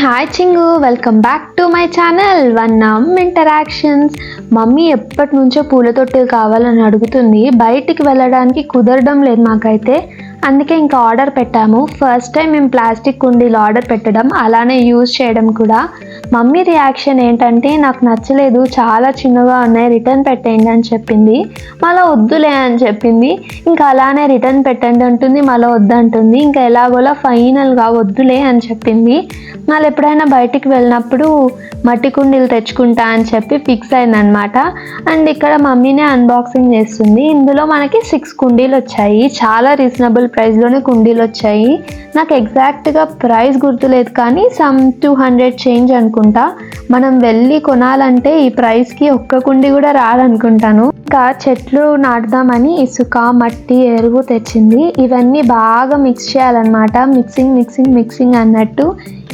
Hi చింగు, welcome back to my channel one interactions. Mummy ఎప్పటి నుంచో పూల తొట్టెలు కావాలని అడుగుతుంది. బయటికి వెళ్ళడానికి కుదరడం లేదు మాకైతే. అందుకే ఇంకా ఆర్డర్ పెట్టాము. ఫస్ట్ టైం మేము ప్లాస్టిక్ కుండీలు ఆర్డర్ పెట్టడం, అలానే యూజ్ చేయడం కూడా. మమ్మీ రియాక్షన్ ఏంటంటే నాకు నచ్చలేదు, చాలా చిన్నగా ఉన్నాయి, రిటర్న్ పెట్టండి అని చెప్పింది. మళ్ళీ వద్దులే అని చెప్పింది. ఇంకా అలానే రిటర్న్ పెట్టండి అంటుంది, మళ్ళీ వద్దంటుంది. ఇంకా ఎలాగోలా ఫైనల్గా వద్దులే అని చెప్పింది. మళ్ళీ ఎప్పుడైనా బయటికి వెళ్ళినప్పుడు మట్టి కుండీలు తెచ్చుకుంటా అని చెప్పి ఫిక్స్ అయిందనమాట. అండ్ ఇక్కడ మమ్మీనే అన్బాక్సింగ్ చేస్తుంది. ఇందులో మనకి 6 కుండీలు వచ్చాయి. చాలా రీజనబుల్ ప్రైస్లోనే కుండీలు వచ్చాయి. నాకు ఎగ్జాక్ట్గా ప్రైస్ గుర్తులేదు, కానీ సమ్ 200 చేంజ్ అనుకుంటా. మనం వెళ్ళి కొనాలంటే ఈ ప్రైస్కి ఒక్క కుండీ కూడా రాదనుకుంటాను. ఇంకా చెట్లు నాటుదామని ఇసుక, మట్టి, ఎరువు తెచ్చింది. ఇవన్నీ బాగా మిక్స్ చేయాలన్నమాట. మిక్సింగ్ అన్నట్టు.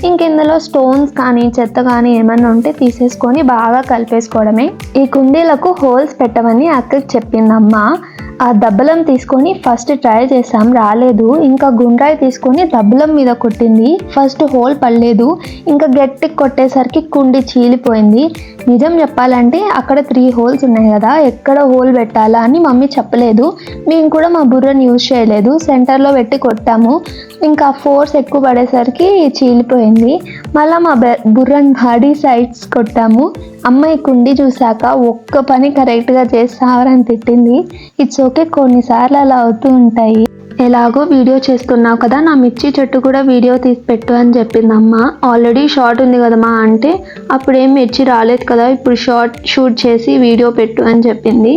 ఇంక ఇందులో స్టోన్స్ కానీ చెత్త కానీ ఏమన్నా ఉంటే తీసేసుకొని బాగా కలిపేసుకోవడమే. ఈ కుండీలకు హోల్స్ పెట్టమని అక్కకి చెప్పిందమ్మ. ఆ దబ్బలం తీసుకొని ఫస్ట్ ట్రై చేసాం, రాలేదు. ఇంకా గుండ్రాయి తీసుకొని దబ్బలం మీద కొట్టింది. ఫస్ట్ హోల్ పడలేదు. ఇంకా గట్టికి కొట్టేసరికి కుండీ చీలిపోయింది. నిజం చెప్పాలంటే అక్కడ 3 హోల్స్ ఉన్నాయి కదా, ఎక్కడ హోల్ పెట్టాలా అని మమ్మీ చెప్పలేదు. మేము కూడా మా బుర్రని యూజ్ చేయలేదు. సెంటర్లో పెట్టి కొట్టాము. ఇంకా ఫోర్స్ ఎక్కువ పడేసరికి చీలిపోయింది. మళ్ళీ మా బుర్రని బాడీ సైడ్స్ కొట్టాము. అమ్మాయి కుండీ చూశాక ఒక్క పని కరెక్ట్గా చేస్తావరని తిట్టింది. ఇట్స్ ఓకే, కొన్నిసార్లు అలా అవుతూ ఉంటాయి. ఎలాగో వీడియో చేస్తున్నావు కదా, నా మిర్చి చెట్టు కూడా వీడియో తీసి పెట్టు అని చెప్పింది అమ్మ. ఆల్రెడీ షార్ట్ ఉంది కదమ్మా అంటే, అప్పుడేం మిర్చి రాలేదు కదా, ఇప్పుడు షూట్ చేసి వీడియో పెట్టు అని చెప్పింది.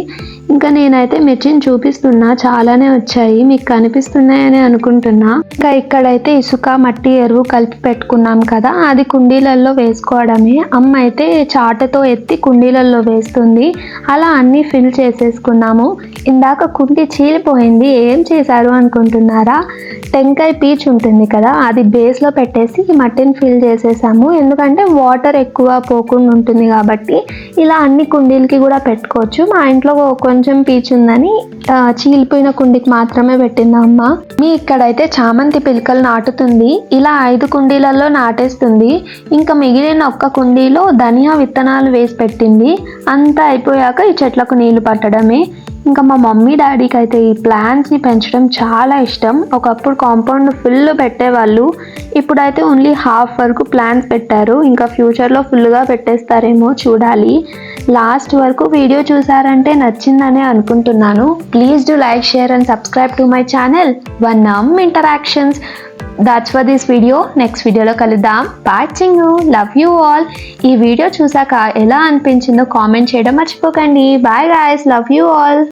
ఇంకా నేనైతే మిర్చిని చూపిస్తున్నా, చాలానే వచ్చాయి, మీకు కనిపిస్తున్నాయని అనుకుంటున్నా. ఇంకా ఇక్కడైతే ఇసుక, మట్టి, ఎరువు కలిపి పెట్టుకున్నాం కదా, అది కుండీలలో వేసుకోవడమే. అమ్మ అయితే చాటతో ఎత్తి కుండీలలో వేస్తుంది. అలా అన్నీ ఫిల్ చేసేసుకున్నాము. ఇందాక కుండీ చీలిపోయింది. ఏం చేశారు అనుకుంటున్నారా? టెంకాయ పీచ్ ఉంటుంది కదా, అది బేస్లో పెట్టేసి మట్టిని ఫిల్ చేసేసాము. ఎందుకంటే వాటర్ ఎక్కువ పోకుండా ఉంటుంది కాబట్టి. ఇలా అన్ని కుండీలకి కూడా పెట్టుకోవచ్చు. మా ఇంట్లో కొంచెం పీచ్ ఉందని చీలిపోయిన కుండీకి మాత్రమే పెట్టింది అమ్మ. మీ ఇక్కడైతే చామంతి పిలకలు నాటుతుంది. ఇలా 5 కుండీలలో నాటేస్తుంది. ఇంకా మిగిలిన ఒక్క కుండీలో ధనియా విత్తనాలు వేసి పెట్టింది. అంతా అయిపోయాక ఈ చెట్లకు నీళ్లు పట్టడమే. ఇంకా మా మమ్మీ డాడీకి అయితే ఈ ప్లాంట్స్ని పెంచడం చాలా ఇష్టం. ఒకప్పుడు కాంపౌండ్ ఫుల్ పెట్టేవాళ్ళు, ఇప్పుడైతే ఓన్లీ హాఫ్ వరకు ప్లాంట్స్ పెట్టారు. ఇంకా ఫ్యూచర్లో ఫుల్గా పెట్టేస్తారేమో చూడాలి. లాస్ట్ వరకు వీడియో చూసారంటే నచ్చిందనే అనుకుంటున్నాను. Please do like, share and subscribe to my channel one interactions. That's for this video. Next వీడియోలో కలుద్దాం. బాయ్ చింగు, లవ్ యూ ఆల్. ఈ వీడియో చూసాక ఎలా అనిపించిందో కామెంట్ చేయడం మర్చిపోకండి. Bye guys, love you all.